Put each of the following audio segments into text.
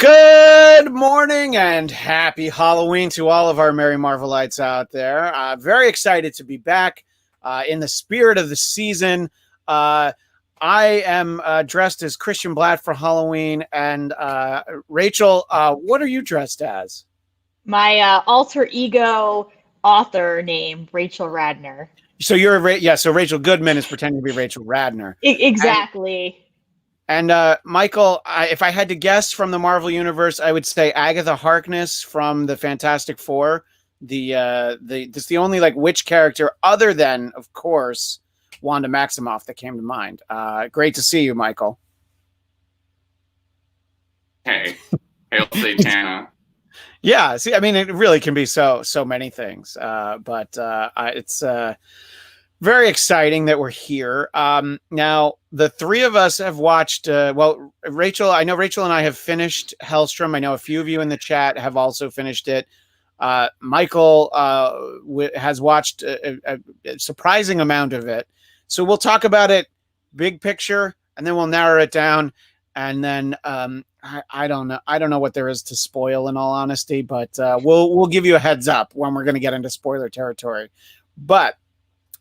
Good morning and happy Halloween to all of our Merry Marvelites out there. Very excited to be back in the spirit of the season. I am dressed as Christian Bladt for Halloween. And Rachel, what are you dressed as? My alter ego author name, Rachel Radner. So so Rachel Goodman is pretending to be Rachel Radner. Exactly. And Michael, if I had to guess from the Marvel Universe, I would say Agatha Harkness from the Fantastic Four. That's the only witch character other than, of course, Wanda Maximoff that came to mind. Great to see you, Michael. Hey, hail Satana. Yeah, see, I mean, it really can be so many things, but it's very exciting that we're here. Now, the three of us have watched, Rachel, I know Rachel and I have finished Helstrom. I know a few of you in the chat have also finished it. Michael has watched a surprising amount of it. So we'll talk about it big picture, and then we'll narrow it down. And then I don't know what there is to spoil, in all honesty, but we'll give you a heads up when we're going to get into spoiler territory. But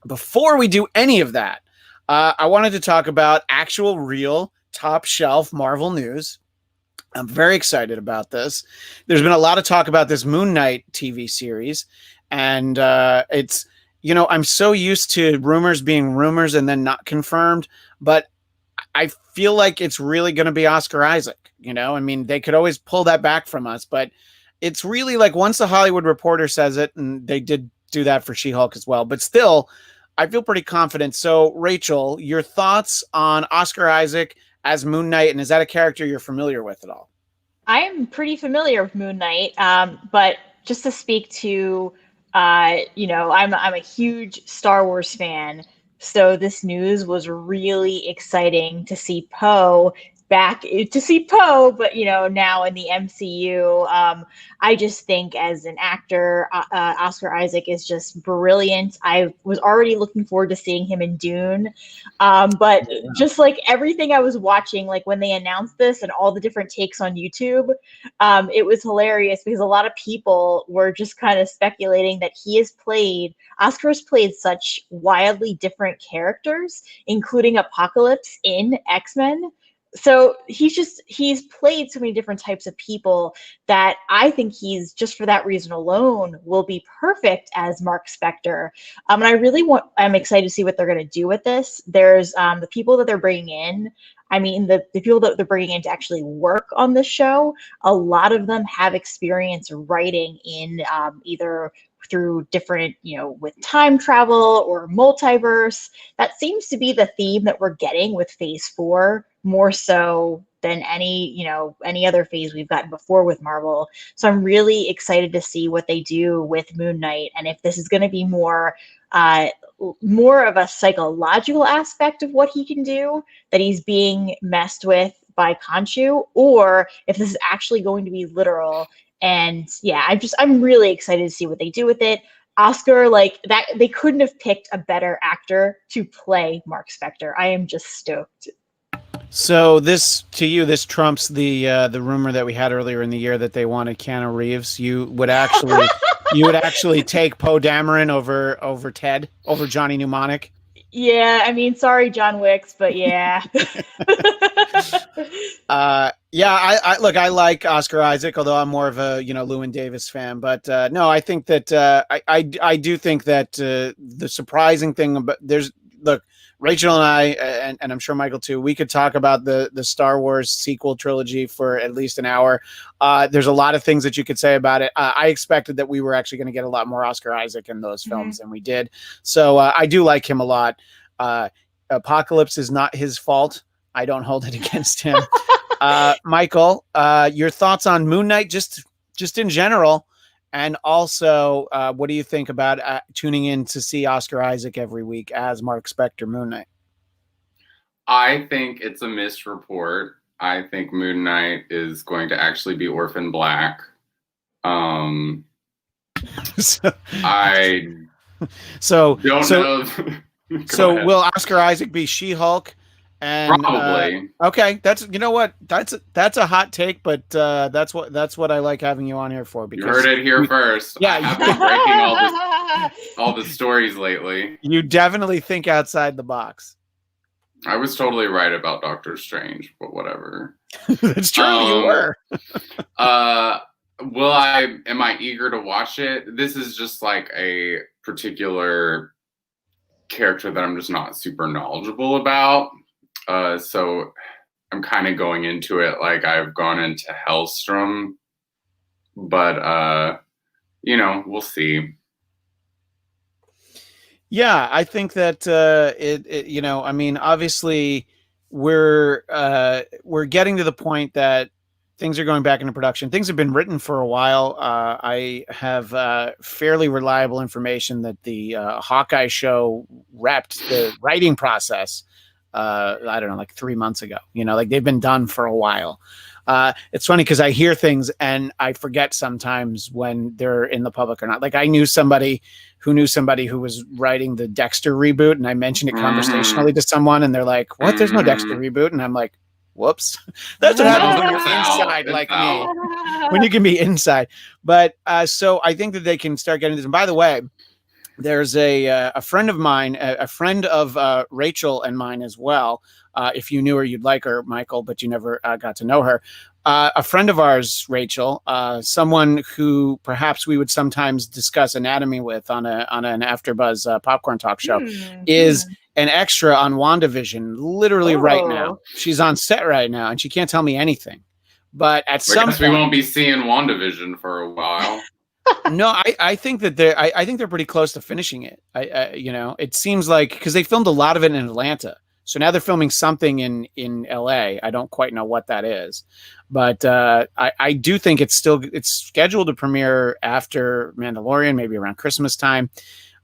before we do any of that, I wanted to talk about actual, real, top shelf Marvel news. I'm very excited about this. There's been a lot of talk about this Moon Knight TV series, and it's, I'm so used to rumors being rumors and then not confirmed, but I feel like it's really going to be Oscar Isaac. I mean, they could always pull that back from us, but it's really once the Hollywood Reporter says it, and they did do that for She-Hulk as well, but still, I feel pretty confident. So, Rachel, your thoughts on Oscar Isaac as Moon Knight, and is that a character you're familiar with at all? I am pretty familiar with Moon Knight, but just to speak to, I'm a huge Star Wars fan, so this news was really exciting to see Poe back to see Poe, but now in the MCU. I just think as an actor, Oscar Isaac is just brilliant. I was already looking forward to seeing him in Dune, but just everything I was watching, when they announced this and all the different takes on YouTube, it was hilarious because a lot of people were just kind of speculating that Oscar has played such wildly different characters, including Apocalypse in X-Men. So he's played so many different types of people that I think he's, just for that reason alone, will be perfect as Mark Spector. And I'm excited to see what they're going to do with this. There's the people that they're bringing in. I mean, the people that they're bringing in to actually work on the show, a lot of them have experience writing in either through different, with time travel or multiverse. That seems to be the theme that we're getting with Phase 4, more so than any other phase we've gotten before with Marvel. So I'm really excited to see what they do with Moon Knight, and if this is going to be more of a psychological aspect of what he can do, that he's being messed with by Khonshu, or if this is actually going to be literal. And yeah, I'm really excited to see what they do with it. Oscar, that, they couldn't have picked a better actor to play Mark Spector. I am just stoked. So this trumps the rumor that we had earlier in the year that they wanted Keanu Reeves. You would actually take Poe Dameron over Ted, over Johnny Mnemonic. Yeah, I mean, sorry, John Wicks, but yeah. I like Oscar Isaac, although I'm more of a Llewyn Davis fan. But no, I think that I do think that the surprising thing about Rachel and I, and I'm sure Michael too, we could talk about the Star Wars sequel trilogy for at least an hour. There's a lot of things that you could say about it. I expected that we were actually going to get a lot more Oscar Isaac in those films than we did. So I do like him a lot. Apocalypse is not his fault. I don't hold it against him. Michael, your thoughts on Moon Knight, just in general, and also what do you think about tuning in to see Oscar Isaac every week as Mark Spector Moon Knight? I think it's a misreport. I think Moon Knight is going to actually be Orphan Black. I don't know. So will Oscar Isaac be She-Hulk And Probably. okay, that's you know what that's a hot take, but that's what I like having you on here for, You because heard it here first. yeah, I have been breaking all the stories lately. you definitely think outside the box. I was totally right about Doctor Strange, but whatever. It's true, you were. Am I eager to watch it? This is just like a particular character that I'm just not super knowledgeable about. So I'm kind of going into it like I've gone into Helstrom, but we'll see. Yeah, I think that I mean, obviously we're getting to the point that things are going back into production. Things have been written for a while. I have fairly reliable information that the Hawkeye show wrapped the writing process. I don't know, like 3 months ago. Like they've been done for a while. It's funny because I hear things and I forget sometimes when they're in the public or not. Like I knew somebody who was writing the Dexter reboot, and I mentioned it conversationally to someone, and they're like, "What? There's no Dexter reboot?" And I'm like, "Whoops." That's what happens when you're inside, like me. When you can be inside. But so I think that they can start getting this. And by the way, there's a friend of mine, a friend of Rachel and mine as well. If you knew her, you'd like her, Michael, but you never got to know her. A friend of ours, Rachel, someone who perhaps we would sometimes discuss anatomy with on an AfterBuzz popcorn talk show, is an extra on WandaVision, literally right now. She's on set right now, and she can't tell me anything. But at some point, we won't be seeing WandaVision for a while. No, I think that I think they're pretty close to finishing it. It seems like, because they filmed a lot of it in Atlanta, so now they're filming something in LA. I don't quite know what that is, but I do think it's scheduled to premiere after Mandalorian, maybe around Christmas time.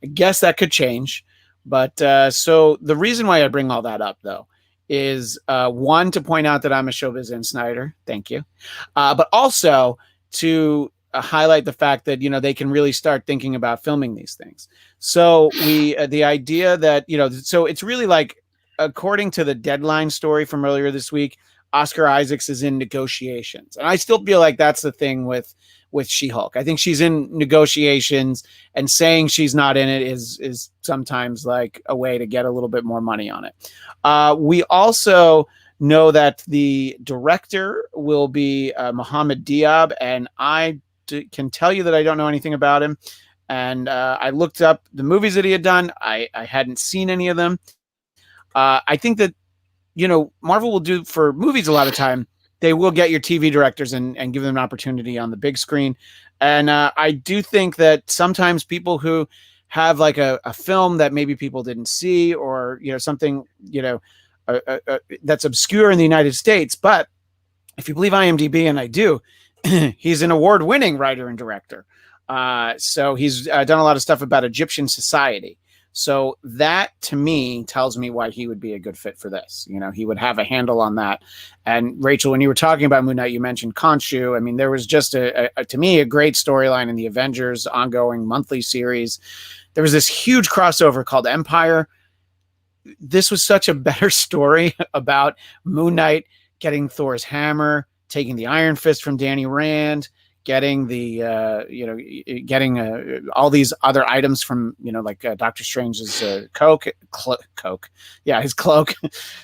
I guess that could change, but so the reason why I bring all that up though is one, to point out that I'm a Showbiz Insider. Thank you, but also to highlight the fact that they can really start thinking about filming these things. So the idea that so it's really like, according to the Deadline story from earlier this week, Oscar Isaacs is in negotiations, and I still feel like that's the thing with She-Hulk. I think she's in negotiations, and saying she's not in it is sometimes like a way to get a little bit more money on it. We also know that the director will be Mohammed Diab, and I can tell you that I don't know anything about him. And I looked up the movies that he had done. I hadn't seen any of them. I think that, Marvel will do for movies a lot of time. They will get your TV directors and give them an opportunity on the big screen. And I do think that sometimes people who have like a film that maybe people didn't see, or, something, that's obscure in the United States. But if you believe IMDb, and I do, he's an award-winning writer and director. So he's done a lot of stuff about Egyptian society. So that, to me, tells me why he would be a good fit for this. He would have a handle on that. And Rachel, when you were talking about Moon Knight, you mentioned Khonshu. I mean, there was just to me, a great storyline in the Avengers ongoing monthly series. There was this huge crossover called Empire. This was such a better story about Moon Knight getting Thor's hammer, taking the Iron Fist from Danny Rand, getting the all these other items from like Doctor Strange's cloak, his cloak.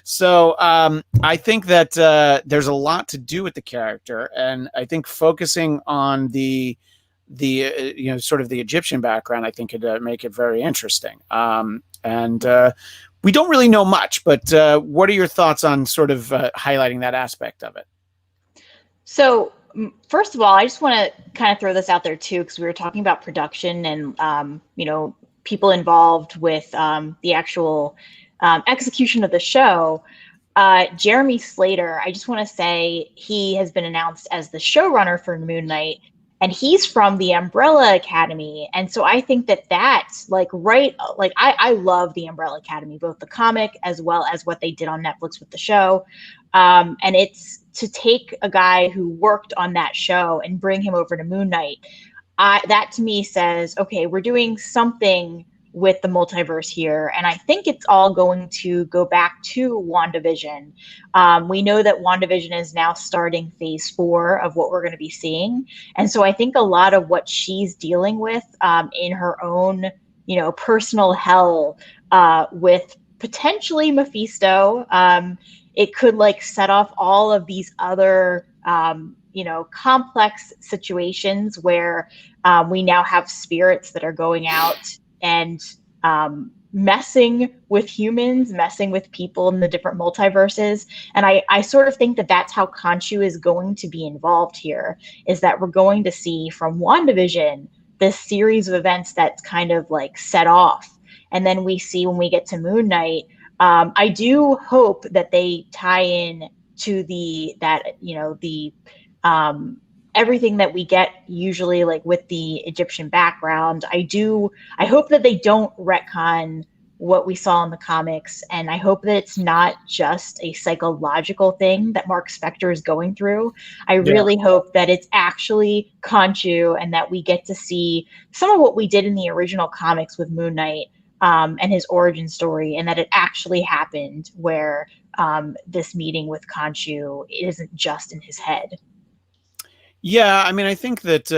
So I think that there's a lot to do with the character, and I think focusing on the sort of the Egyptian background, I think could make it very interesting. And we don't really know much, but what are your thoughts on sort of highlighting that aspect of it? So first of all, I just want to kind of throw this out there too, because we were talking about production and people involved with the actual execution of the show. Jeremy Slater, I just want to say he has been announced as the showrunner for Moon Knight, and he's from the Umbrella Academy. And so I think that that's I love the Umbrella Academy, both the comic as well as what they did on Netflix with the show. And it's to take a guy who worked on that show and bring him over to Moon Knight. That to me says, okay, we're doing something with the multiverse here. And I think it's all going to go back to WandaVision. We know that WandaVision is now starting phase 4 of what we're going to be seeing. And so I think a lot of what she's dealing with in her own, personal hell with potentially Mephisto, it could like set off all of these other complex situations where we now have spirits that are going out and messing with humans, messing with people in the different multiverses. And I sort of think that that's how Khonshu is going to be involved here, is that we're going to see from WandaVision this series of events that's kind of like set off. And then we see when we get to Moon Knight, I do hope that they tie in to everything that we get usually like with the Egyptian background. I hope that they don't retcon what we saw in the comics, and I hope that it's not just a psychological thing that Mark Spector is going through. I really hope that it's actually Khonshu and that we get to see some of what we did in the original comics with Moon Knight and his origin story, and that it actually happened where this meeting with Khonshu isn't just in his head. Yeah, I mean, I think that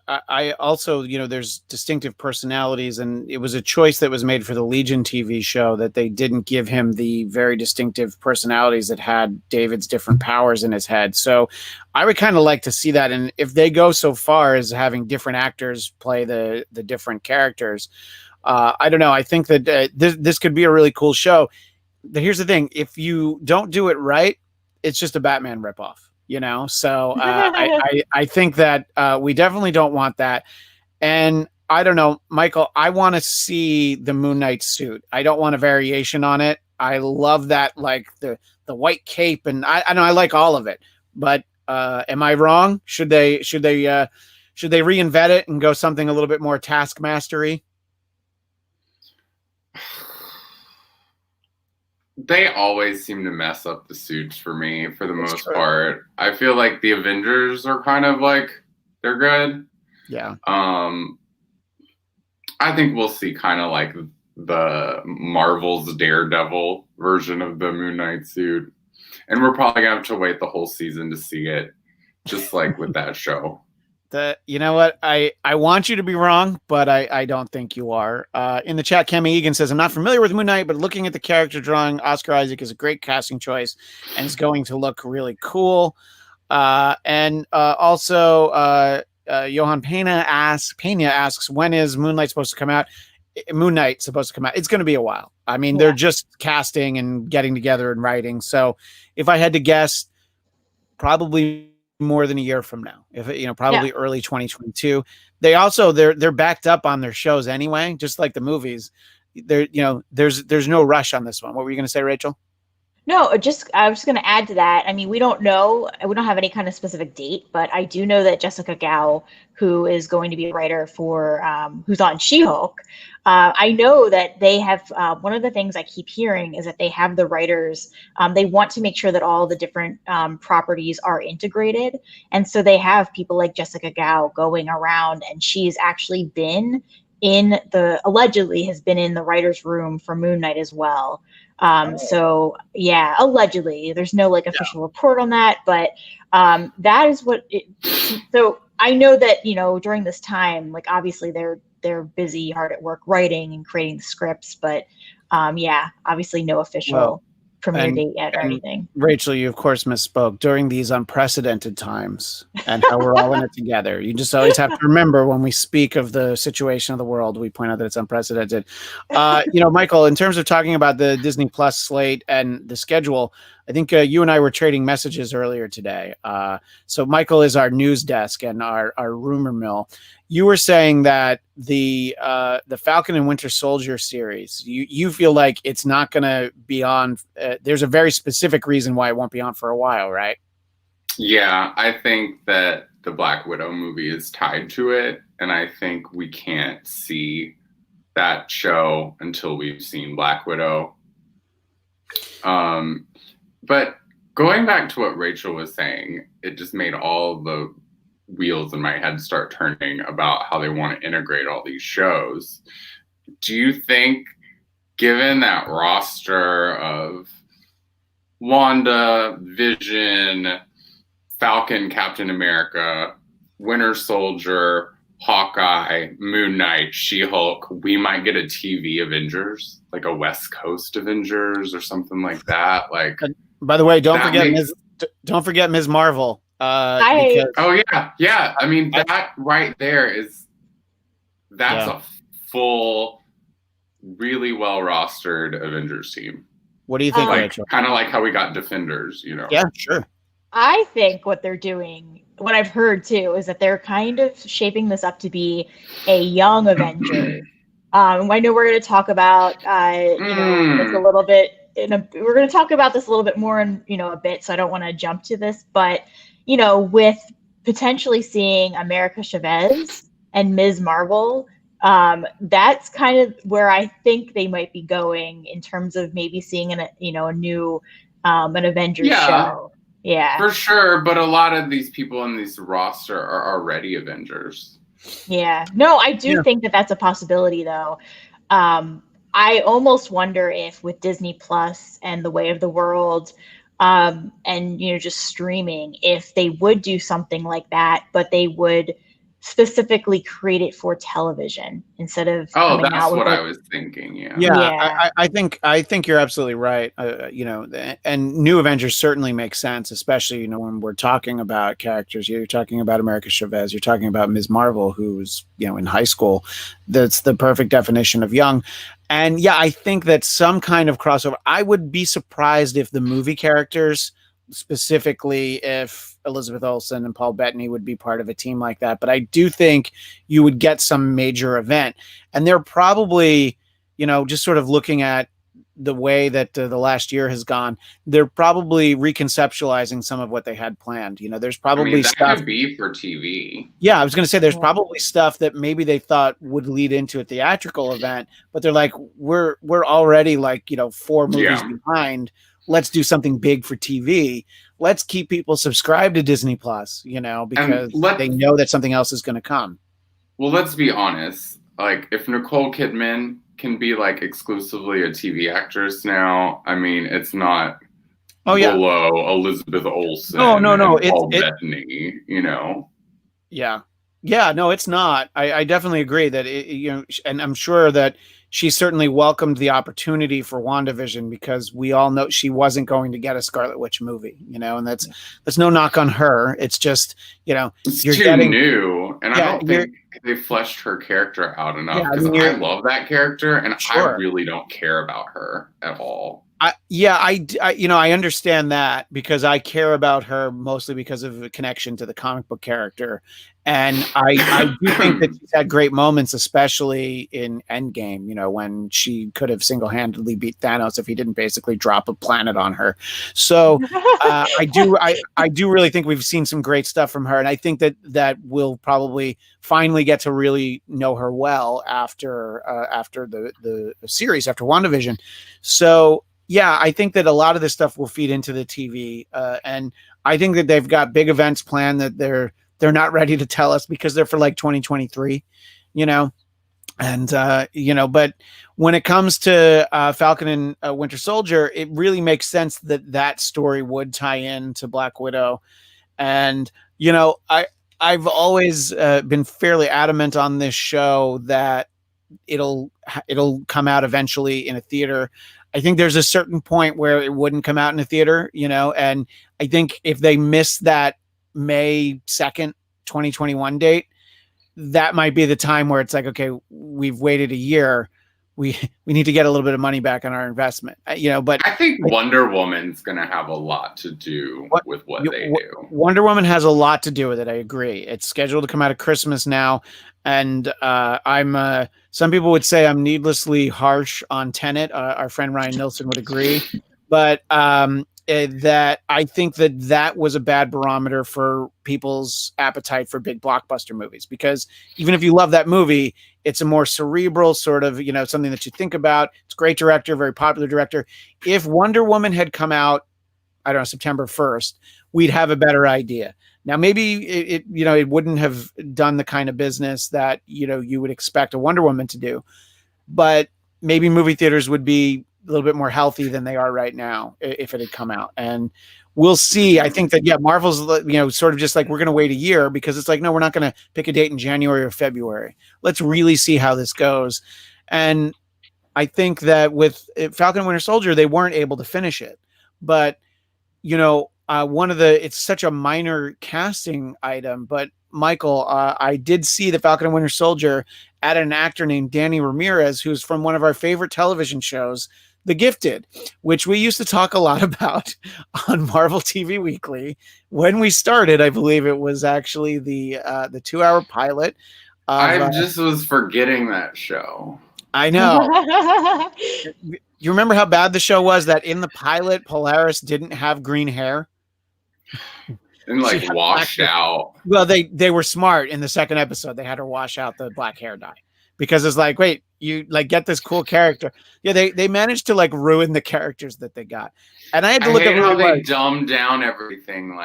I also, there's distinctive personalities, and it was a choice that was made for the Legion TV show that they didn't give him the very distinctive personalities that had David's different powers in his head. So I would kind of like to see that. And if they go so far as having different actors play the different characters, I don't know. I think that this could be a really cool show. But here's the thing. If you don't do it right, it's just a Batman ripoff. So I think that we definitely don't want that. And I don't know, Michael, I want to see the Moon Knight suit. I don't want a variation on it. I love that, like the white cape, and I know I like all of it. But am I wrong? Should they reinvent it and go something a little bit more Taskmastery? They always seem to mess up the suits for me, for the most part. I feel like the Avengers are kind of like, they're good. Yeah. I think we'll see kind of like the Marvel's Daredevil version of the Moon Knight suit. And we're probably going to have to wait the whole season to see it, just like with that show. You know what? I want you to be wrong, but I don't think you are. In the chat, Kemi Egan says, I'm not familiar with Moon Knight, but looking at the character drawing, Oscar Isaac is a great casting choice and is going to look really cool. And also, Johan Pena asks, when is Moon Knight supposed to come out? Moon Knight supposed to come out. It's going to be a while. I mean, they're just casting and getting together and writing. So if I had to guess, probably more than a year from now, probably early 2022. They're backed up on their shows anyway, just like the movies. There's no rush on this one. What were you going to say, Rachel? No, I was just going to add to that. I mean, we don't have any kind of specific date, but I do know that Jessica Gao, who is going to be a writer for, who's on She-Hulk, I know that they have, one of the things I keep hearing is that they have the writers, they want to make sure that all the different properties are integrated. And so they have people like Jessica Gao going around, and she's actually been allegedly has been in the writer's room for Moon Knight as well. So yeah, allegedly. There's no like official report on that, but that is what so I know that, during this time, like obviously they're busy, hard at work writing and creating the scripts, but obviously no official premiere date yet or anything. Rachel, you of course misspoke. During these unprecedented times and how we're all in it together. You just always have to remember when we speak of the situation of the world, we point out that it's unprecedented. Michael, in terms of talking about the Disney Plus slate and the schedule, I think you and I were trading messages earlier today. So Michael is our news desk and our rumor mill. You were saying that the Falcon and Winter Soldier series, you feel like it's not going to be on. There's a very specific reason why it won't be on for a while, right? Yeah, I think that the Black Widow movie is tied to it, and I think we can't see that show until we've seen Black Widow. But going back to what Rachel was saying, it just made all the wheels in my head start turning about how they want to integrate all these shows. do you think, given that roster of Wanda, Vision, Falcon, Captain America, Winter Soldier, Hawkeye, Moon Knight, She-Hulk, we might get a TV Avengers, like a West Coast Avengers or something like that? Like, by the way, don't forget Ms. Marvel. I I mean, that right there that's a full, really well rostered Avengers team. What do you think, Like, Rachel? kind of like how we got Defenders, you know? Yeah, sure. I think what they're doing, what I've heard too, is that they're kind of shaping this up to be a young Avenger. I know we're going to talk about, this a little bit. We're going to talk about this a little bit more in, a bit. So I don't want to jump to this, but with potentially seeing America Chavez and Ms. Marvel, that's kind of where I think they might be going in terms of maybe seeing a new an Avengers show. Yeah, for sure. But a lot of these people in this roster are already Avengers. Yeah, no, I do think that that's a possibility, though. I almost wonder if with Disney Plus and The Way of the World, and just streaming, if they would do something like that, but they would specifically create it for television instead of that's what I was thinking. I think you're absolutely right. And New Avengers certainly makes sense, especially when we're talking about characters. You're talking about America Chavez, you're talking about Ms. Marvel, who's in high school. That's the perfect definition of young. And I think that some kind of crossover. I would be surprised if the movie characters, specifically if Elizabeth Olsen and Paul Bettany, would be part of a team like that. But I do think you would get some major event. And they're probably, just sort of looking at the way that the last year has gone, they're probably reconceptualizing some of what they had planned. There's probably that stuff could be for TV. Yeah, I was going to say there's probably stuff that maybe they thought would lead into a theatrical event, but they're like, we're already 4 movies behind. Let's do something big for TV. Let's keep people subscribed to Disney Plus, because they know that something else is going to come. Well, let's be honest. Like, if Nicole Kidman can be exclusively a TV actress now, I mean, it's not below Elizabeth Olsen. No, Paul Bettany, Yeah, no, it's not. I definitely agree that and I'm sure that she certainly welcomed the opportunity for WandaVision, because we all know she wasn't going to get a Scarlet Witch movie, and that's no knock on her. It's just, it's too new, and I don't think they fleshed her character out enough, because I love that character, and I really don't care about her at all. I understand that, because I care about her mostly because of a connection to the comic book character. And I do think that she's had great moments, especially in Endgame, when she could have single-handedly beat Thanos if he didn't basically drop a planet on her. So I do really think we've seen some great stuff from her. And I think that we'll probably finally get to really know her well after the series, after WandaVision. So I think that a lot of this stuff will feed into the TV, and I think that they've got big events planned that they're not ready to tell us, because they're for 2023, and but when it comes to Falcon and Winter Soldier, it really makes sense that story would tie into Black Widow. And I've always been fairly adamant on this show that it'll come out eventually in a theater. I think there's a certain point where it wouldn't come out in a theater, and I think if they miss that May 2nd, 2021 date, that might be the time where it's like, okay, we've waited a year. We need to get a little bit of money back on our investment, but I think Wonder Woman's going to have a lot to do with what they do. Wonder Woman has a lot to do with it. I agree. It's scheduled to come out at Christmas now. And I'm some people would say I'm needlessly harsh on Tenet. Our friend Ryan Nilsson would agree, but that I think that was a bad barometer for people's appetite for big blockbuster movies, because even if you love that movie, it's a more cerebral sort of, something that you think about. It's a great director, very popular director. If Wonder Woman had come out, I don't know, September 1st, we'd have a better idea. Now, maybe it wouldn't have done the kind of business that, you would expect a Wonder Woman to do. but maybe movie theaters would be a little bit more healthy than they are right now if it had come out. And we'll see. I think that, Marvel's, sort of just like, we're going to wait a year, because it's like, no, we're not going to pick a date in January or February. Let's really see how this goes. And I think that with Falcon and Winter Soldier, they weren't able to finish it. But, it's such a minor casting item, but Michael, I did see the Falcon and Winter Soldier added an actor named Danny Ramirez, who's from one of our favorite television shows, The Gifted, which we used to talk a lot about on Marvel TV Weekly. When we started, I believe it was actually the 2-hour pilot. I just was forgetting that show. I know. You remember how bad the show was, that in the pilot, Polaris didn't have green hair? And washed out. Well, they were smart in the second episode. They had her wash out the black hair dye, because it's like, wait, you get this cool character. Yeah, they managed to ruin the characters that they got. And I had to look at how they dumbed down everything.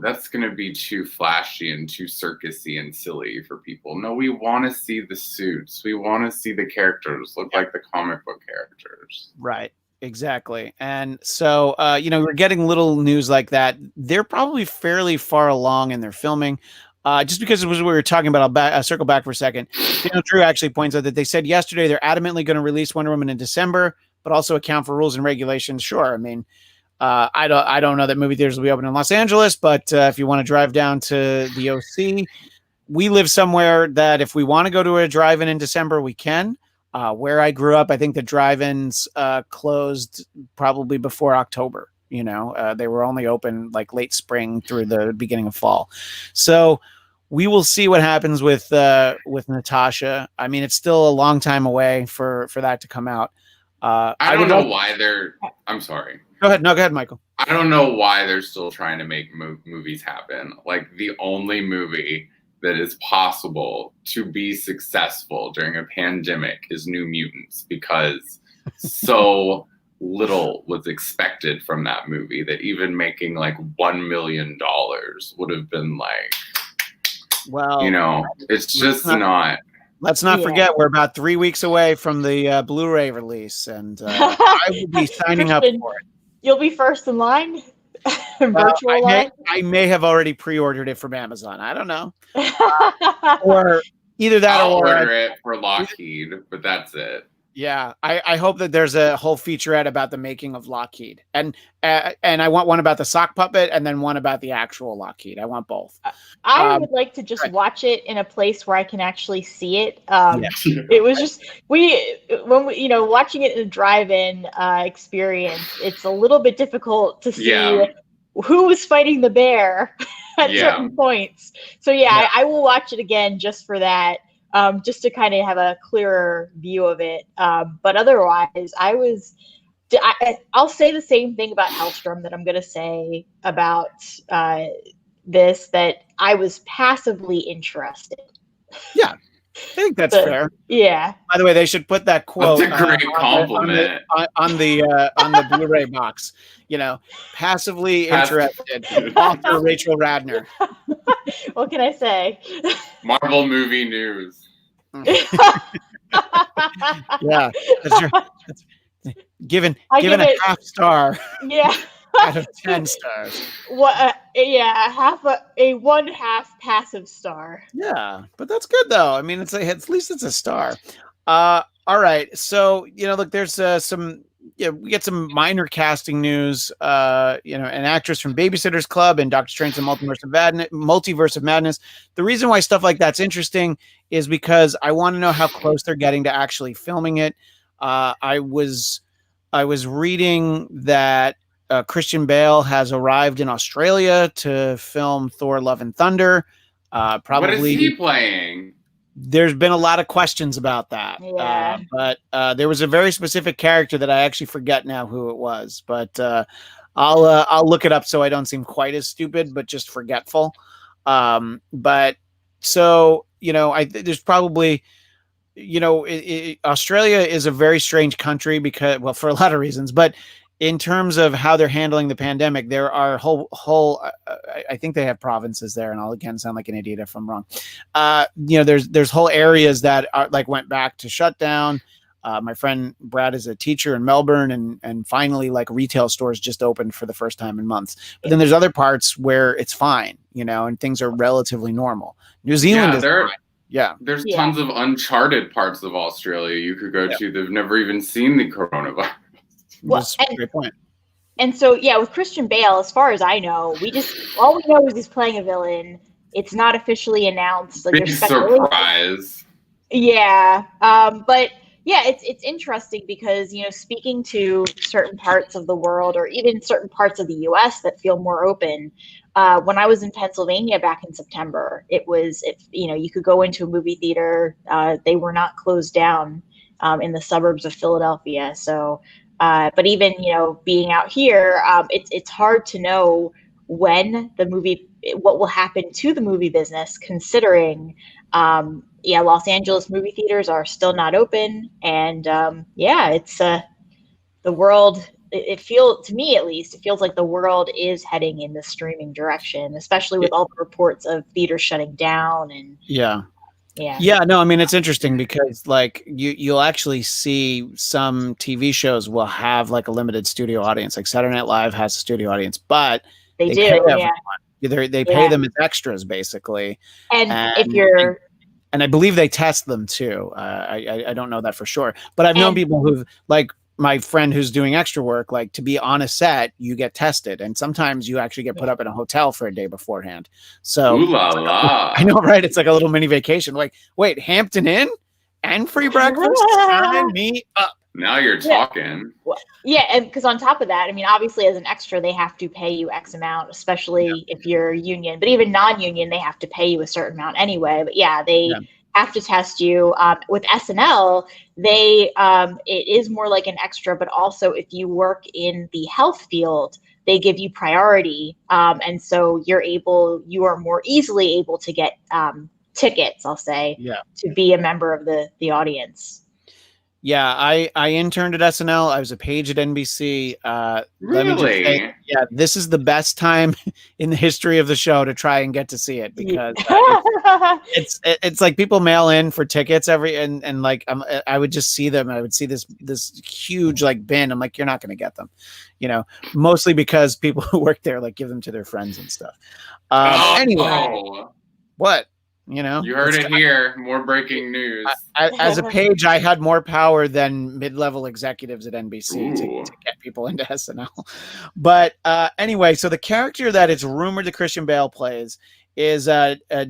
That's going to be too flashy and too circusy and silly for people. No, we want to see the suits. We want to see the characters look like the comic book characters. Right. Exactly. And so, we're getting little news like that. They're probably fairly far along in their filming. Just because it was what we were talking about, I'll circle back for a second. Daniel Drew actually points out that they said yesterday they're adamantly going to release Wonder Woman in December, but also account for rules and regulations. Sure. I mean, I don't know that movie theaters will be open in Los Angeles, but if you want to drive down to the OC, we live somewhere that if we want to go to a drive-in in December, we can. Where I grew up, I think the drive-ins closed probably before October. They were only open late spring through the beginning of fall. So we will see what happens with Natasha. I mean, it's still a long time away for that to come out. I don't know why they're. I'm sorry. Go ahead. No, go ahead, Michael. I don't know why they're still trying to make movies happen. The only movie that is possible to be successful during a pandemic is New Mutants, because so little was expected from that movie that even making $1 million would have been it's just not. Let's not forget, we're about 3 weeks away from the Blu-ray release, and I will be signing up for it. You'll be first in line. Virtual line. I may have already pre-ordered it from Amazon. I don't know, or either that I'll or order it for Lockheed, but that's it. Yeah, I hope that there's a whole featurette about the making of Lockheed, and I want one about the sock puppet, and then one about the actual Lockheed. I want both. I would like to just watch it in a place where I can actually see it. It was just when we watching it in a drive-in experience, it's a little bit difficult to see who was fighting the bear at certain points. So I will watch it again just for that. Just to kind of have a clearer view of it. But otherwise, I'll say the same thing about Helstrom that I'm going to say about this, that I was passively interested. Yeah, I think that's fair. Yeah. By the way, they should put that quote. That's a great compliment on the Blu-ray box. Passively interested. Author Rachel Radner. What can I say? Marvel movie news. Yeah, that's given a half star. Yeah. Out of 10 stars. What? A 1/2 passive star. Yeah, but that's good though. I mean, at least it's a star. All right, so look, there's some. We get some minor casting news. An actress from Babysitter's Club and Doctor Strange and Multiverse of Madness. The reason why stuff like that's interesting is because I want to know how close they're getting to actually filming it. I was reading that Christian Bale has arrived in Australia to film Thor: Love and Thunder. Probably. What is he playing? There's been a lot of questions about that. Yeah. But there was a very specific character that I actually forget now who it was. But I'll look it up so I don't seem quite as stupid, but just forgetful. But so there's probably. Australia is a very strange country because, well, for a lot of reasons, but in terms of how they're handling the pandemic, there are whole I think they have provinces there, and I'll again sound like an idiot if I'm wrong. There's whole areas that are like went back to shut down. My friend Brad is a teacher in Melbourne, and finally, like, retail stores just opened for the first time in months. But then there's other parts where it's fine, and things are relatively normal. New Zealand is fine. Yeah. There's tons of uncharted parts of Australia you could go to. They've never even seen the coronavirus. Well, That's a great point. And so, with Christian Bale, as far as I know, all we know is he's playing a villain. It's not officially announced. Like, big surprise. Yeah. But it's interesting because, speaking to certain parts of the world or even certain parts of the US that feel more open, when I was in Pennsylvania back in September, you could go into a movie theater. They were not closed down in the suburbs of Philadelphia. So, but even, being out here, it's hard to know what will happen to the movie business, considering, Los Angeles movie theaters are still not open. And it's the world. To me at least, it feels like the world is heading in the streaming direction, especially with all the reports of theaters shutting down. And no, I mean, it's interesting because, like, you'll actually see some TV shows will have like a limited studio audience. Like Saturday Night Live has a studio audience, but they do pay everyone. They pay them as extras basically. And if you're and I believe they test them too. I don't know that for sure, but I've known people who've, like my friend who's doing extra work, like, to be on a set, you get tested, and sometimes you actually get put up in a hotel for a day beforehand. So ooh la la. I know, right? It's like a little mini vacation. Like, wait, Hampton Inn and free breakfast? Sign me up. Now you're talking. And because on top of that, I mean, obviously as an extra, they have to pay you X amount, especially if you're union. But even non-union, they have to pay you a certain amount anyway. But they have to test you. With SNL, it is more like an extra, but also if you work in the health field, they give you priority. And so you are more easily able to get tickets, I'll say, to be a member of the audience. Yeah, I interned at SNL. I was a page at NBC. Really? Let me just say, this is the best time in the history of the show to try and get to see it, because it's like people mail in for tickets and like I would just see them. I would see this huge like bin. I'm like, you're not going to get them, mostly because people who work there like give them to their friends and stuff. Anyway, what? You heard it here. More breaking news. As a page, I had more power than mid-level executives at NBC to get people into SNL. But anyway, so the character that it's rumored that Christian Bale plays is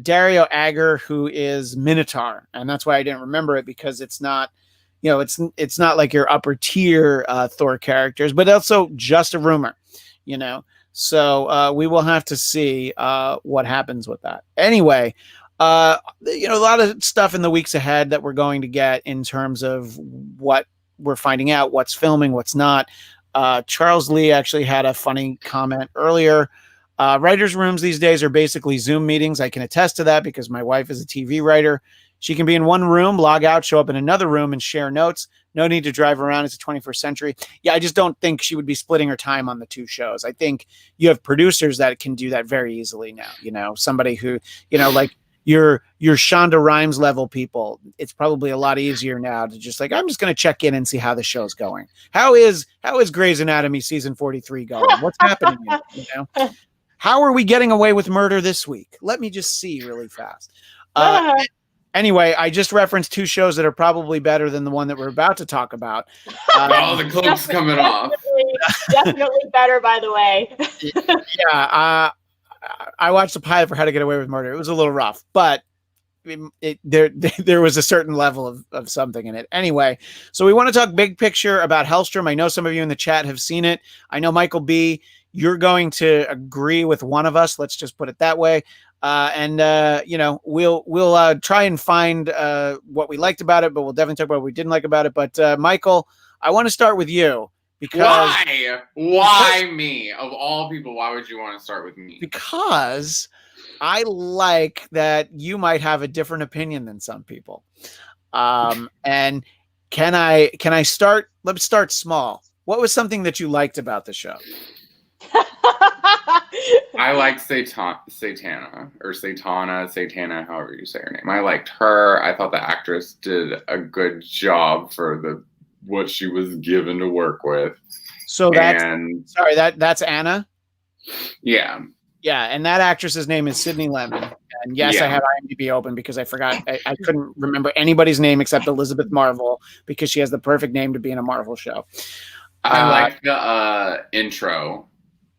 Dario Agger, who is Minotaur, and that's why I didn't remember it, because it's not, it's not like your upper tier Thor characters, but also just a rumor, So we will have to see what happens with that. Anyway. A lot of stuff in the weeks ahead that we're going to get in terms of what we're finding out, what's filming, what's not. Charles Lee actually had a funny comment earlier. Writers' rooms these days are basically Zoom meetings. I can attest to that because my wife is a TV writer. She can be in one room, log out, show up in another room, and share notes. No need to drive around. It's the 21st century. Yeah, I just don't think she would be splitting her time on the two shows. I think you have producers that can do that very easily now. Somebody who, like, your Shonda Rhimes level people, it's probably a lot easier now to just like, I'm just going to check in and see how the show's going. How is Grey's Anatomy season 43 going? What's happening? How are we getting away with murder this week? Let me just see really fast. Anyway, I just referenced two shows that are probably better than the one that we're about to talk about. The cloak's coming off. Definitely better, by the way. I watched the pilot for How to Get Away with Murder. It was a little rough, but there was a certain level of something in it. Anyway, so we want to talk big picture about Helstrom. I know some of you in the chat have seen it. I know, Michael B., you're going to agree with one of us. Let's just put it that way. We'll try and find what we liked about it, but we'll definitely talk about what we didn't like about it. But Michael, I want to start with you. Because why me? Of all people, why would you want to start with me? Because I like that you might have a different opinion than some people. And can I start? Let's start small. What was something that you liked about the show? I like Satana, however you say her name. I liked her. I thought the actress did a good job for what she was given to work with. So that's Anna. Yeah. Yeah, and that actress's name is Sydney Lemon. And yes, I have IMDb open because I forgot. I couldn't remember anybody's name except Elizabeth Marvel because she has the perfect name to be in a Marvel show. I like the intro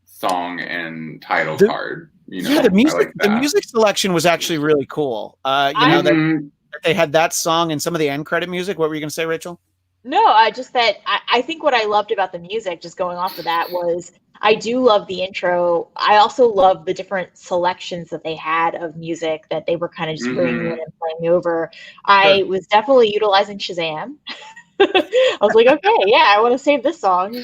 song and title card. The music selection was actually really cool. That they had that song and some of the end credit music. What were you going to say, Rachel? No, just that I think what I loved about the music, just going off of that, was I do love the intro. I also love the different selections that they had of music that they were kind of just bringing in and playing over. I was definitely utilizing Shazam. I was like, okay, yeah, I want to save this song.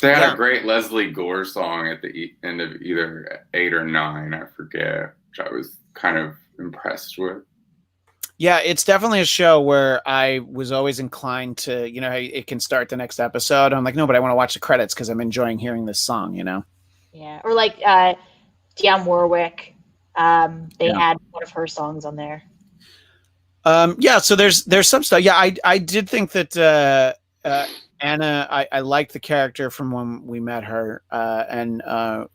They had a great Leslie Gore song at the end of either 8 or 9, I forget, which I was kind of impressed with. Yeah, it's definitely a show where I was always inclined to, it can start the next episode. I'm like, no, but I want to watch the credits because I'm enjoying hearing this song, Yeah, or like Dionne Warwick. They had one of her songs on there. So there's some stuff. Yeah, I did think that Anna, I liked the character from when we met her, and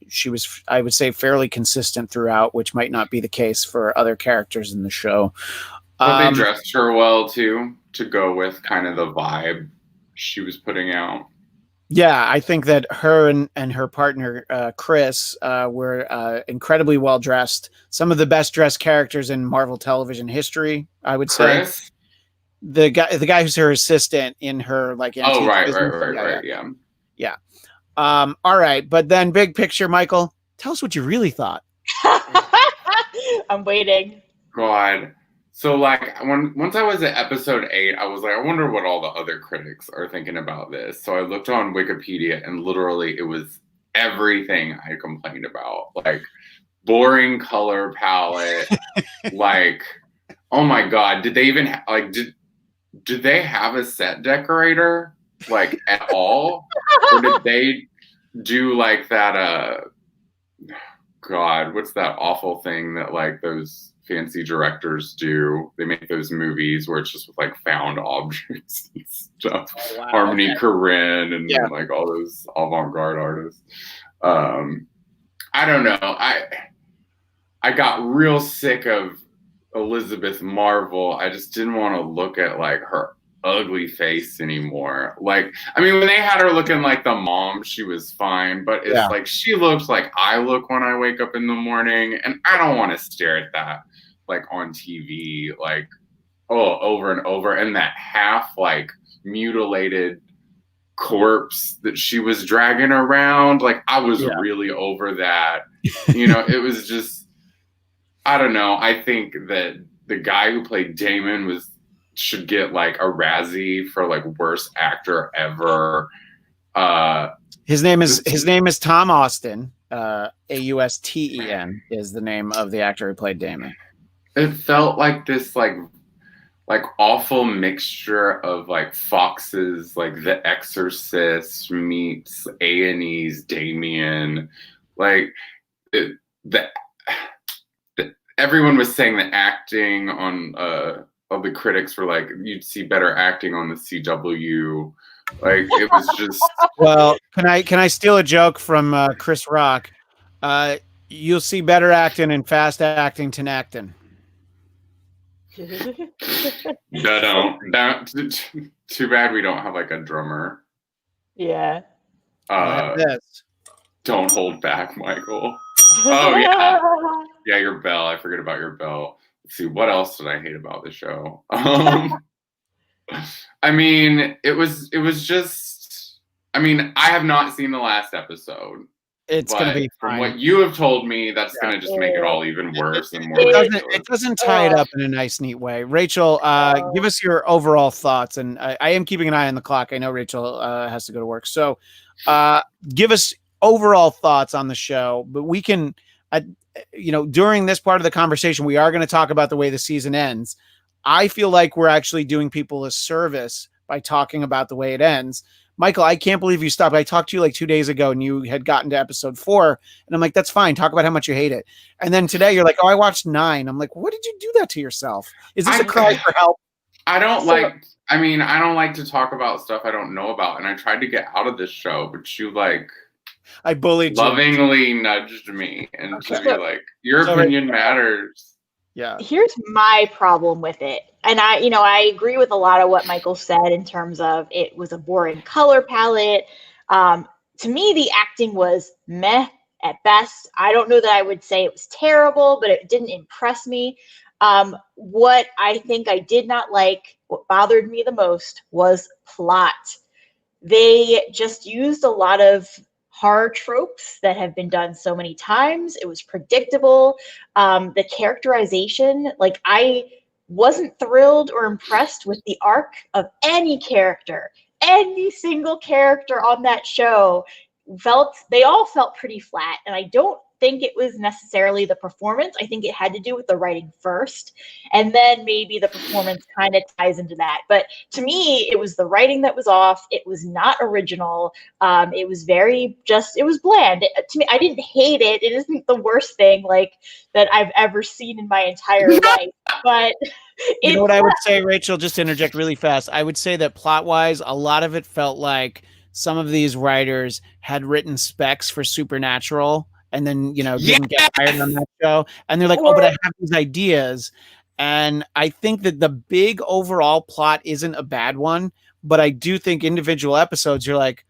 she was, I would say, fairly consistent throughout, which might not be the case for other characters in the show. But they dressed her well too, to go with kind of the vibe she was putting out. Yeah, I think that her and her partner Chris were incredibly well dressed. Some of the best dressed characters in Marvel television history, I would say. Chris? The guy who's her assistant in her like antique right, yeah. All right, but then big picture, Michael, tell us what you really thought. I'm waiting. God. So like once I was at episode 8, I was like, I wonder what all the other critics are thinking about this. So I looked on Wikipedia and literally it was everything I complained about. Like boring color palette. Like, oh my God, did they even did they have a set decorator like at all? Or did they do like that God, what's that awful thing that like those fancy directors do? They make those movies where it's just with like found objects and stuff. Oh, wow, Harmony Korine and like all those avant-garde artists. I don't know. I got real sick of Elizabeth Marvel. I just didn't want to look at like her ugly face anymore. Like, I mean, when they had her looking like the mom, she was fine, but it's like she looks like I look when I wake up in the morning, and I don't want to stare at that like on TV, like over and over, and that half like mutilated corpse that she was dragging around. Like, I was really over that. It was just, I don't know. I think that the guy who played Damon should get like a Razzie for like worst actor ever. His name is Tom Austin. Austen is the name of the actor who played Damon. It felt like this like awful mixture of like Fox's like The Exorcist meets A&E's Damien. Like everyone was saying the acting on of the critics were like, you'd see better acting on the CW. Like, it was just. Well, can I steal a joke from Chris Rock? You'll see better acting and fast acting to acting. No, too bad we don't have like a drummer. Yeah. Don't hold back, Michael. Oh yeah. Yeah, your bell. I forget about your bell. Let's see, what else did I hate about the show? I mean, it was just, I mean, I have not seen the last episode. It's going to be fine. From what you have told me, that's going to just make it all even worse and more. It doesn't tie it up in a nice, neat way. Rachel, give us your overall thoughts. And I am keeping an eye on the clock. I know Rachel has to go to work. So give us overall thoughts on the show. But we can, during this part of the conversation, we are going to talk about the way the season ends. I feel like we're actually doing people a service by talking about the way it ends. Michael, I can't believe you stopped. I talked to you like 2 days ago and you had gotten to episode 4. And I'm like, that's fine. Talk about how much you hate it. And then today you're like, oh, I watched 9. I'm like, what did you do that to yourself? Is this a cry for help? I don't like to talk about stuff I don't know about. And I tried to get out of this show, but you I bullied lovingly nudged me and to be like, your opinion matters. Yeah. Here's my problem with it. And I agree with a lot of what Michael said in terms of it was a boring color palette. To me, the acting was meh at best. I don't know that I would say it was terrible, but it didn't impress me. What I think I did not like, what bothered me the most was plot. They just used a lot of horror tropes that have been done so many times. It was predictable. The characterization, like I wasn't thrilled or impressed with the arc of any character. Any single character on that show they all felt pretty flat. And I don't think it was necessarily the performance. I think it had to do with the writing first, and then maybe the performance kind of ties into that. But to me, it was the writing that was off. It was not original. It was it was bland. To me, I didn't hate it. It isn't the worst thing like that I've ever seen in my entire life. But you know what I would say, Rachel, just to interject really fast. I would say that plot-wise, a lot of it felt like some of these writers had written specs for Supernatural and then, didn't get hired on that show. And they're like, oh, but I have these ideas. And I think that the big overall plot isn't a bad one, but I do think individual episodes, you're like,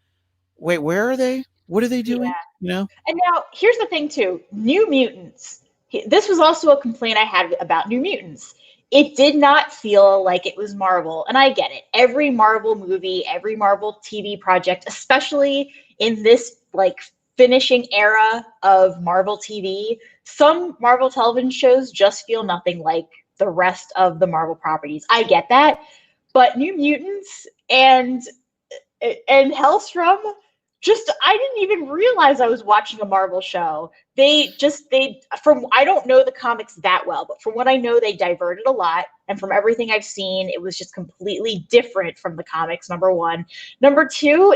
wait, where are they? What are they doing? And now here's the thing too, New Mutants. This was also a complaint I had about New Mutants. It did not feel like it was Marvel. And I get it. Every Marvel movie, every Marvel TV project, especially in this like finishing era of Marvel TV, some Marvel television shows just feel nothing like the rest of the Marvel properties. I get that. But New Mutants and Helstrom, I didn't even realize I was watching a Marvel show. I don't know the comics that well, but from what I know, they diverted a lot. And from everything I've seen, it was just completely different from the comics, number one. Number two,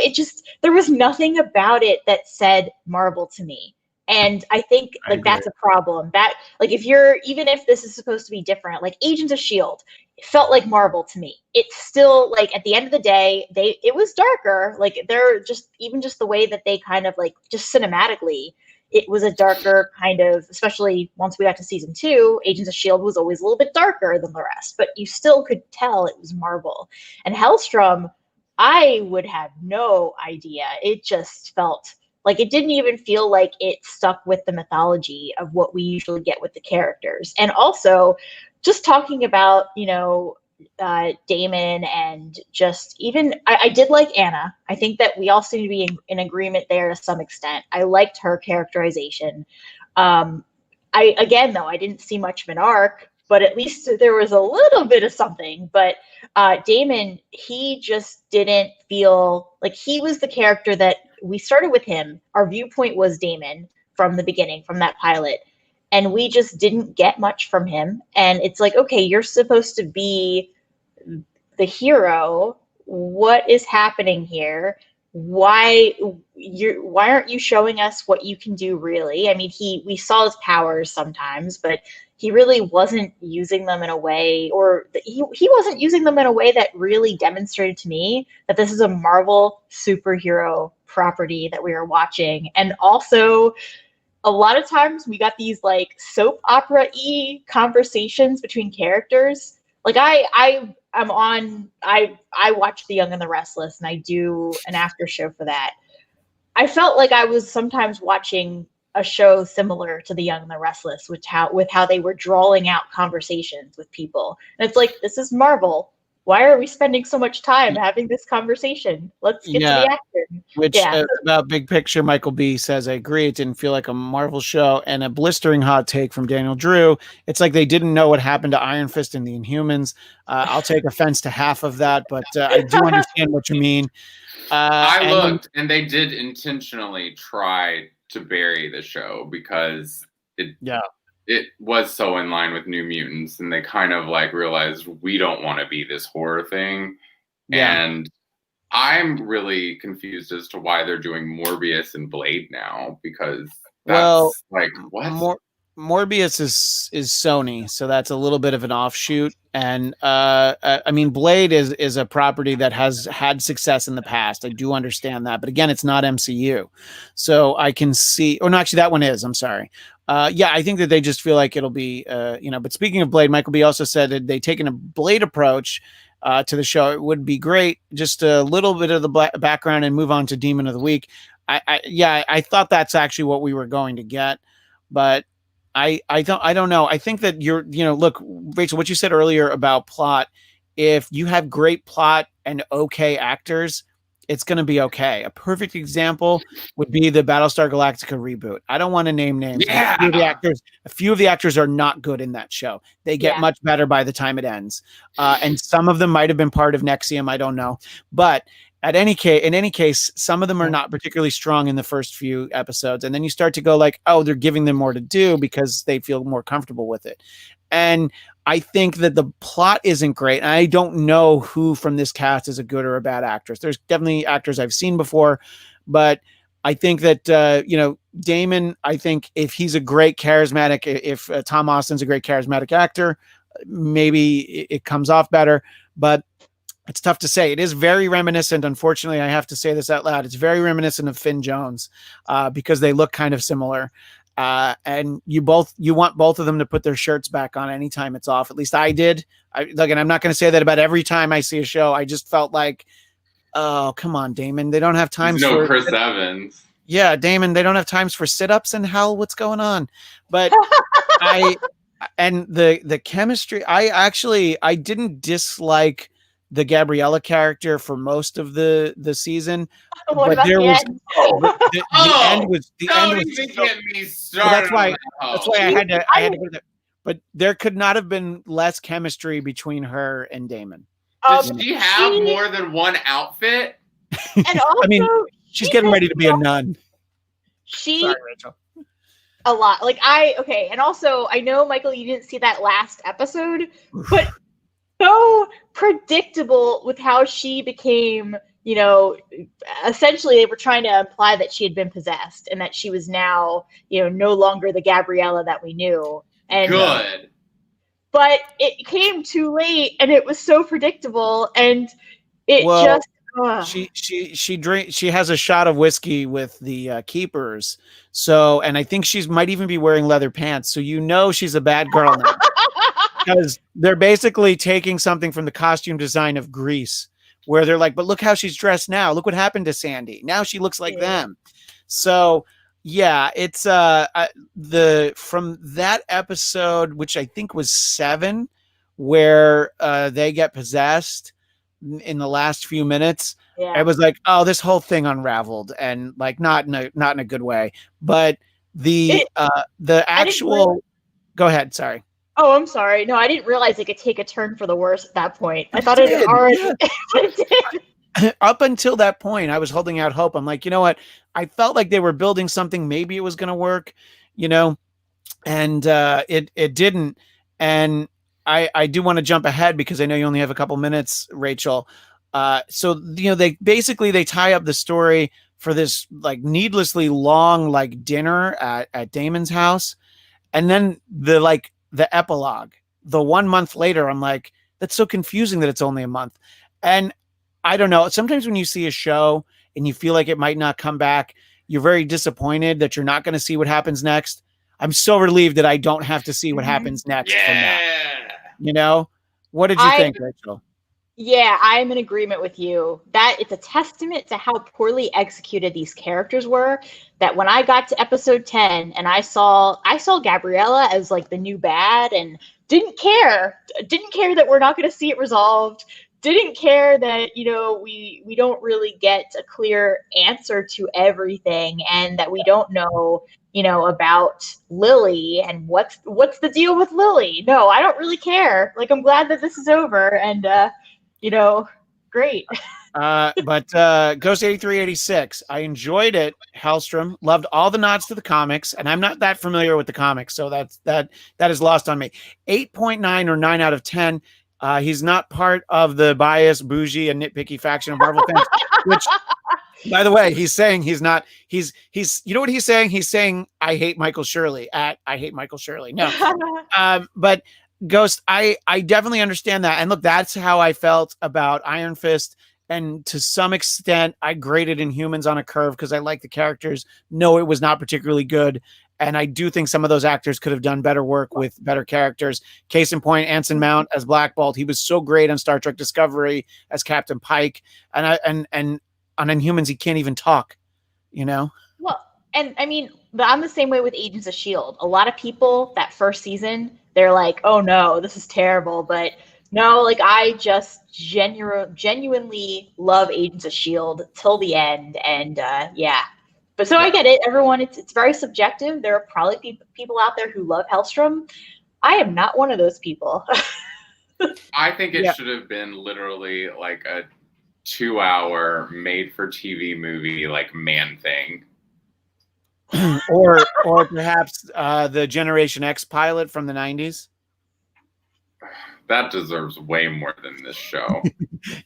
there was nothing about it that said Marvel to me. And I think that's a problem. That even if this is supposed to be different, like Agents of S.H.I.E.L.D., it felt like Marvel to me. It's still like at the end of the day, it was darker. Like they're just the way that they kind of like just cinematically, it was a darker kind of, especially once we got to season 2, Agents of S.H.I.E.L.D. was always a little bit darker than the rest, but you still could tell it was Marvel. And Helstrom, I would have no idea. It just felt like it didn't even feel like it stuck with the mythology of what we usually get with the characters. And also, just talking about, Damon and just even, I did like Anna. I think that we all seem to be in agreement there to some extent. I liked her characterization. I didn't see much of an arc, but at least there was a little bit of something. But Damon, he just didn't feel like he was the character that we started with him. Our viewpoint was Damon from the beginning, from that pilot. And we just didn't get much from him. And it's like, okay, you're supposed to be the hero. What is happening here? Why aren't you showing us what you can do really? I mean, we saw his powers sometimes, but he really wasn't using them in a way, or he wasn't using them in a way that really demonstrated to me that this is a Marvel superhero property that we are watching. And also, a lot of times we got these like soap opera-y conversations between characters. Like I watch The Young and the Restless, and I do an after show for that. I felt like I was sometimes watching a show similar to The Young and the Restless, with how they were drawing out conversations with people. And it's like, this is Marvel. Why are we spending so much time having this conversation? Let's get to the action. Which about big picture, Michael B says, I agree. It didn't feel like a Marvel show. And a blistering hot take from Daniel Drew. It's like they didn't know what happened to Iron Fist and the Inhumans. I'll take offense to half of that, but I do understand what you mean. I looked, and they did intentionally try to bury the show because it was so in line with New Mutants, and they kind of like realized we don't want to be this horror thing. And I'm really confused as to why they're doing Morbius and Blade now, because that's Well, like what? Morbius is Sony, so that's a little bit of an offshoot. And I mean, Blade is a property that has had success in the past. I do understand that, but again, it's not MCU, so I can see. Or no, actually, that one is. I'm sorry. Yeah, I think that they just feel like it'll be, But speaking of Blade, Michael B also said that they've taken a Blade approach to the show. It would be great, just a little bit of the background, and move on to Demon of the Week. I thought that's actually what we were going to get, but I don't know. I think that look, Rachel, what you said earlier about plot, if you have great plot and okay actors, it's going to be okay. A perfect example would be the Battlestar Galactica reboot. I don't want to name names. Yeah. A few of the actors are not good in that show. They get much better by the time it ends. And some of them might have been part of Nexium. I don't know. But in any case, some of them are not particularly strong in the first few episodes. And then you start to go like, oh, they're giving them more to do because they feel more comfortable with it. And I think that the plot isn't great. And I don't know who from this cast is a good or a bad actress. There's definitely actors I've seen before, but I think that, Damon, I think if he's a great charismatic, if Tom Austin's a great charismatic actor, maybe it comes off better, but it's tough to say. It is very reminiscent. Unfortunately, I have to say this out loud. It's very reminiscent of Finn Jones because they look kind of similar. And you want both of them to put their shirts back on anytime it's off. At least I did. And I'm not going to say that about every time I see a show. I just felt like, oh, come on, Damon. They don't have time for Chris Evans. Yeah, Damon. They don't have times for sit-ups and hell. What's going on? But and the chemistry. I didn't dislike the Gabriella character for most of the season. What about the end? The end was Don't even get me started. That's why I had to go there. But there could not have been less chemistry between her and Damon. Does she have more than one outfit? And also, I mean, she's getting ready to be a nun. Sorry, Rachel. A lot. And also I know, Michael, you didn't see that last episode, but so predictable with how she became, essentially they were trying to imply that she had been possessed and that she was now, no longer the Gabriella that we knew. And good. But it came too late and it was so predictable and she has a shot of whiskey with the keepers. So, and I think she's might even be wearing leather pants. So, she's a bad girl now. Because they're basically taking something from the costume design of Grease, where they're like, but look how she's dressed now. Look what happened to Sandy. Now she looks like them. So, yeah, it's from that episode, which I think was 7, where they get possessed in the last few minutes. Yeah. I was like, oh, this whole thing unraveled, and like not in a good way. But the actual, go ahead. Sorry. Oh, I'm sorry. No, I didn't realize it could take a turn for the worse at that point. I thought it had already. Yeah. It did. Up until that point, I was holding out hope. I'm like, you know what? I felt like they were building something. Maybe it was going to work, and it didn't. And I do want to jump ahead because I know you only have a couple minutes, Rachel. So they tie up the story for this like needlessly long like dinner at Damon's house, and then the epilogue, the 1 month later, I'm like, that's so confusing that it's only a month. And I don't know. Sometimes when you see a show and you feel like it might not come back, you're very disappointed that you're not going to see what happens next. I'm so relieved that I don't have to see what happens next. From that. What did you think, Rachel? Yeah, I'm in agreement with you. That it's a testament to how poorly executed these characters were. That when I got to episode 10 and I saw Gabriella as like the new bad and didn't care that we're not going to see it resolved. Didn't care that we don't really get a clear answer to everything, and that we don't know about Lily and what's the deal with Lily. No, I don't really care. Like, I'm glad that this is over, and great. But Ghost 8386, I enjoyed it. Helstrom, loved all the nods to the comics, and I'm not that familiar with the comics, so that is lost on me. 8.9 or 9 out of 10. He's not part of the biased, bougie, and nitpicky faction of Marvel fans, which, by the way, he's saying he's not. He's you know what he's saying? He's saying I hate Michael Shirley at I hate Michael Shirley. No, but Ghost, I definitely understand that. And look, that's how I felt about Iron Fist. And to some extent, I graded Inhumans on a curve because I like the characters. No, it was not particularly good. And I do think some of those actors could have done better work with better characters. Case in point, Anson Mount as Black Bolt. He was so great on Star Trek Discovery as Captain Pike. And on Inhumans, he can't even talk, you know? Well, and I mean, but I'm the same way with Agents of S.H.I.E.L.D. A lot of people that first season, they're like, oh no, this is terrible. But no, like I just genuinely love Agents of S.H.I.E.L.D. till the end. And yeah. But so I get it. Everyone, it's very subjective. There are probably people out there who love Helstrom. I am not one of those people. I think it should have been literally like a 2-hour made-for-TV movie, like Man-Thing. or perhaps the Generation X pilot from the 90s. That deserves way more than this show.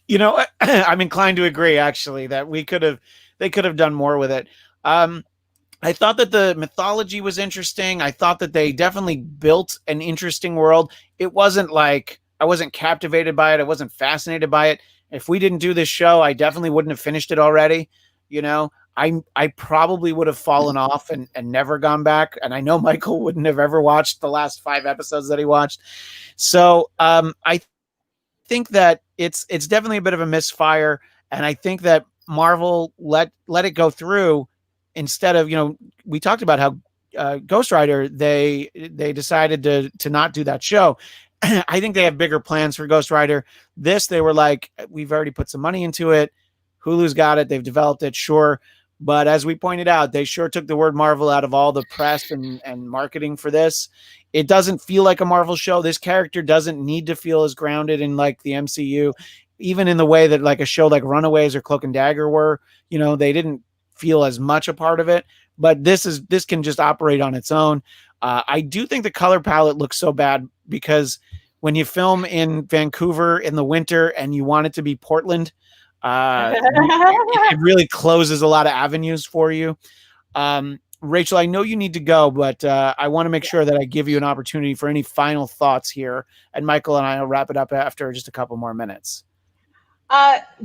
You know, I'm inclined to agree, actually, that they could have done more with it. I thought that the mythology was interesting. I thought that they definitely built an interesting world. It wasn't like I wasn't captivated by it. I wasn't fascinated by it. If we didn't do this show, I definitely wouldn't have finished it already. You know, I probably would have fallen off and never gone back. And I know Michael wouldn't have ever watched the last 5 episodes that he watched. So I think that it's definitely a bit of a misfire. And I think that Marvel let it go through instead of, you know, we talked about how Ghost Rider, they decided to not do that show. I think they have bigger plans for Ghost Rider. This, they were like, we've already put some money into it. Hulu's got it. They've developed it. Sure. But as we pointed out, they sure took the word Marvel out of all the press and marketing for this. It doesn't feel like a Marvel show. This character doesn't need to feel as grounded in like the MCU, even in the way that like a show like Runaways or Cloak and Dagger were. You know, they didn't feel as much a part of it, but this can just operate on its own. I do think the color palette looks so bad because when you film in Vancouver in the winter and you want it to be Portland, it really closes a lot of avenues for you. Rachel, I know you need to go, but I want to make sure that I give you an opportunity for any final thoughts here. And Michael and I will wrap it up after just a couple more minutes.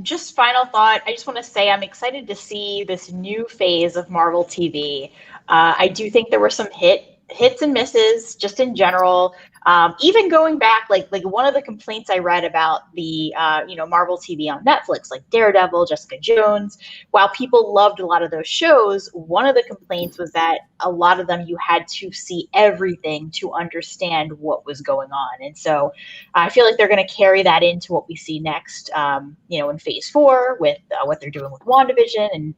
Just final thought. I just want to say I'm excited to see this new phase of Marvel TV. I do think there were some hits and misses just in general. Even going back, like one of the complaints I read about the Marvel TV on Netflix, like Daredevil, Jessica Jones, while people loved a lot of those shows, one of the complaints was that a lot of them you had to see everything to understand what was going on. And so I feel like they're going to carry that into what we see next, in phase 4 with what they're doing with WandaVision, and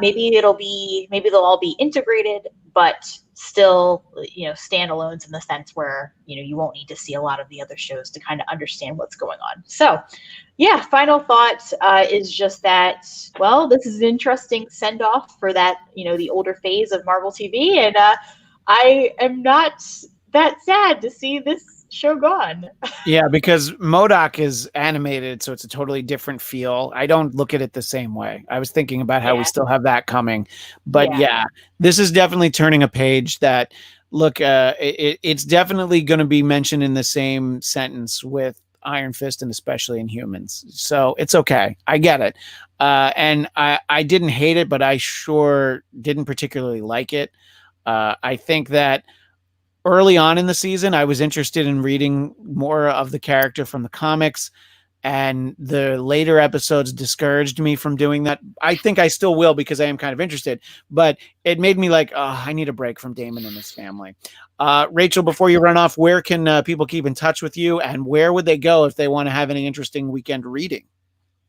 maybe they'll all be integrated, but still, standalones in the sense where, you won't need to see a lot of the other shows to kind of understand what's going on. So yeah, final thought is just that, well, this is an interesting send off for that, the older phase of Marvel TV. And I am not that sad to see this show gone. Yeah, because MODOK is animated, so it's a totally different feel. I don't look at it the same way. I was thinking about how we still have that coming. But yeah, this is definitely turning a page that, look, it's definitely going to be mentioned in the same sentence with Iron Fist and especially Inhumans. So it's okay. I get it. And I didn't hate it, but I sure didn't particularly like it. I think that early on in the season, I was interested in reading more of the character from the comics, and the later episodes discouraged me from doing that. I think I still will because I am kind of interested, but it made me like, oh, I need a break from Damon and his family. Rachel, before you run off, where can people keep in touch with you, and where would they go if they want to have any interesting weekend reading?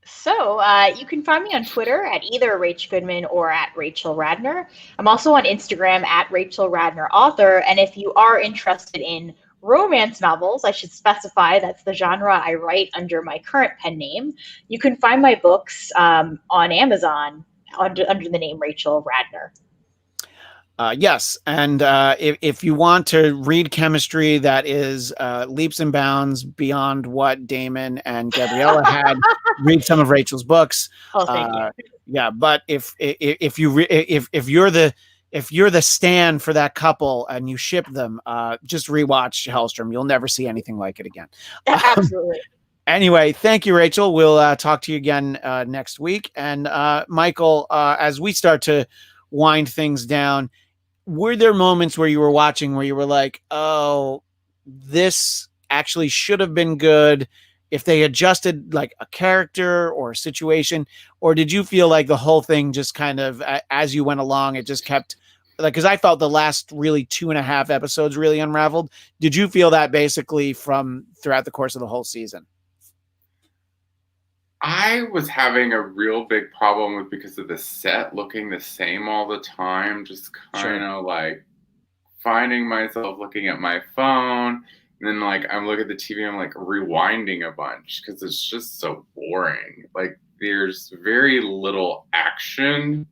So you can find me on Twitter at either Rach Goodman or at Rachel Radner. I'm also on Instagram at Rachel Radner Author. And if you are interested in romance novels, I should specify that's the genre I write under my current pen name. You can find my books on Amazon under the name Rachel Radner. Yes, and if you want to read chemistry that is leaps and bounds beyond what Damon and Gabriella had, read some of Rachel's books. Oh, thank you. Yeah, but if you're the stan for that couple and you ship them, just rewatch Helstrom. You'll never see anything like it again. Absolutely. Anyway, thank you, Rachel. We'll talk to you again next week. And Michael, as we start to wind things down, were there moments where you were watching where you were like, oh, this actually should have been good if they adjusted like a character or a situation? Or did you feel like the whole thing just kind of, as you went along, it just kept like, because I felt the last really 2.5 episodes really unraveled. Did you feel that basically from throughout the course of the whole season? I was having a real big problem with, because of the set looking the same all the time, just kind of like finding myself looking at my phone, and then like I'm looking at the TV, I'm like rewinding a bunch because it's just so boring. Like there's very little action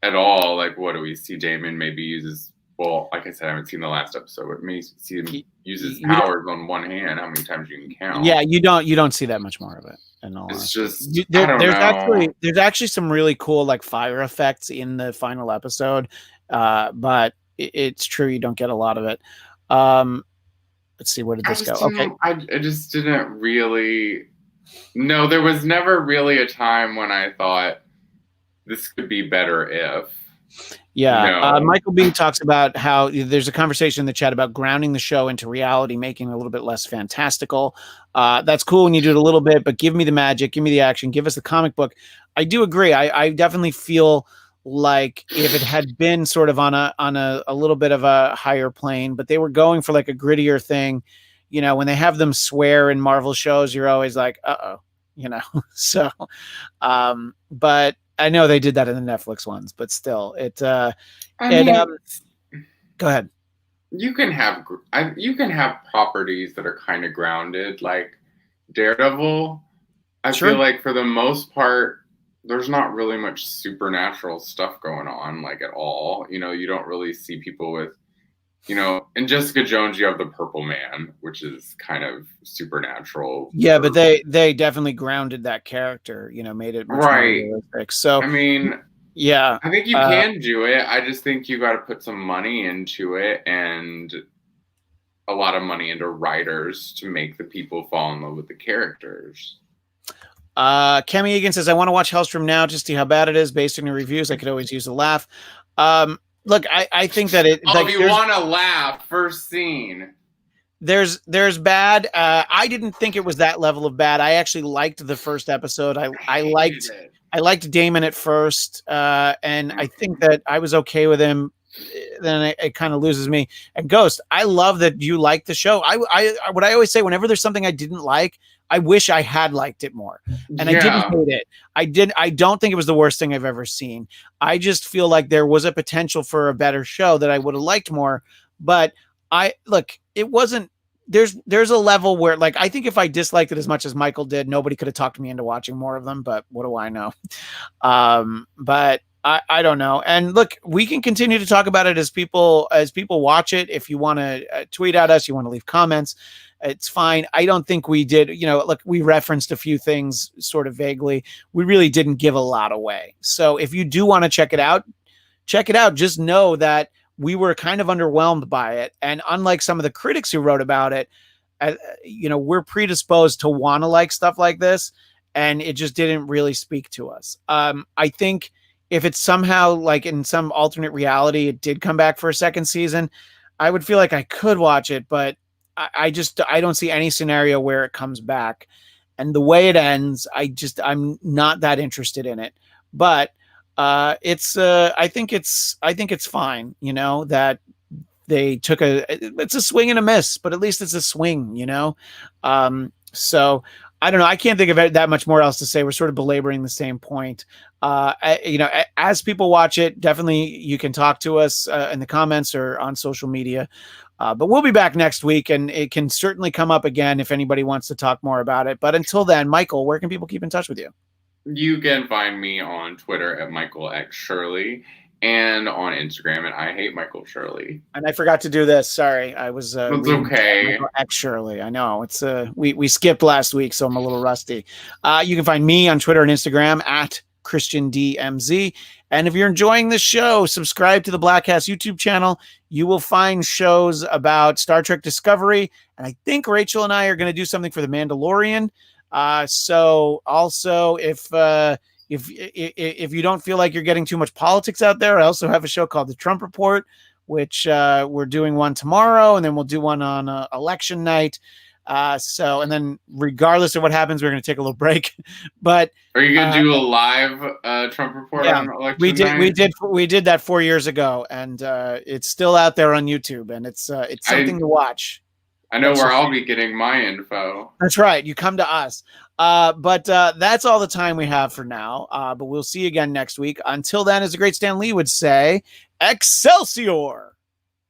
at all. Like what do we see? Damon maybe uses, well, like I said, I haven't seen the last episode, but maybe see him uses powers on one hand. How many times you can count? Yeah, you don't see that much more of it. It's just I don't know. There's actually some really cool like fire effects in the final episode, but it's true you don't get a lot of it. Let's see, where did this go? Okay, I just didn't really. No, there was never really a time when I thought this could be better if. Yeah, Michael B talks about how there's a conversation in the chat about grounding the show into reality, making it a little bit less fantastical. That's cool when you do it a little bit, but give me the magic, give me the action, give us the comic book. I do agree. I definitely feel like if it had been sort of on a little bit of a higher plane, but they were going for like a grittier thing. You know, when they have them swear in Marvel shows, you're always like, so, but I know they did that in the Netflix ones, but still, go ahead. You can have properties that are kind of grounded, like Daredevil. I feel like for the most part, there's not really much supernatural stuff going on, like at all. You know, you don't really see people with, in Jessica Jones, you have the Purple Man, which is kind of supernatural. Yeah, but they definitely grounded that character, made it much more realistic. So, I mean, yeah, I think you can do it. I just think you got to put some money into it and a lot of money into writers to make the people fall in love with the characters. Kemi Egan says, I want to watch Helstrom now just to see how bad it is. Based on your reviews, I could always use a laugh. Look, I think that it. Oh, if you want to laugh, first scene. There's bad. I didn't think it was that level of bad. I actually liked the first episode. I liked Damon at first, and I think that I was okay with him. Then it kind of loses me. And Ghost, I love that you like the show. What I always say, whenever there's something I didn't like, I wish I had liked it more. And I didn't hate it. I don't think it was the worst thing I've ever seen. I just feel like there was a potential for a better show that I would have liked more. But it wasn't. There's a level where, like, I think if I disliked it as much as Michael did, nobody could have talked me into watching more of them. But what do I know? But I don't know. And look, we can continue to talk about it as people watch it. If you want to tweet at us, you want to leave comments, it's fine. I don't think we did. Look, we referenced a few things sort of vaguely. We really didn't give a lot away. So if you do want to check it out. Just know that we were kind of underwhelmed by it. And unlike some of the critics who wrote about it, we're predisposed to want to like stuff like this. And it just didn't really speak to us. I think if it's somehow like in some alternate reality, it did come back for a second season, I would feel like I could watch it, but I don't see any scenario where it comes back. And the way it ends, I'm not that interested in it. But I think it's fine, that they took it's a swing and a miss, but at least it's a swing, so I don't know. I can't think of that much more else to say. We're sort of belaboring the same point. As people watch it, definitely you can talk to us in the comments or on social media. But we'll be back next week, and it can certainly come up again if anybody wants to talk more about it. But until then, Michael, where can people keep in touch with you? You can find me on Twitter at Michael X Shirley. and on Instagram at I Hate Michael Shirley. And I forgot to do this. Sorry, I was. That's okay. Michael X Shirley. I know it's. We skipped last week, so I'm a little rusty. You can find me on Twitter and Instagram at Christian DMZ. And if you're enjoying the show, subscribe to the Blackcast YouTube channel. You will find shows about Star Trek Discovery, and I think Rachel and I are going to do something for The Mandalorian. So also, if you don't feel like you're getting too much politics out there, I also have a show called The Trump Report, which we're doing one tomorrow, and then we'll do one on election night. And then regardless of what happens, we're going to take a little break. But are you going to do a live Trump Report on election night? We did that 4 years ago, and it's still out there on YouTube, and it's something to watch. I know where I'll be getting my info. That's right. You come to us. But that's all the time we have for now. But we'll see you again next week. Until then, as the great Stan Lee would say, Excelsior!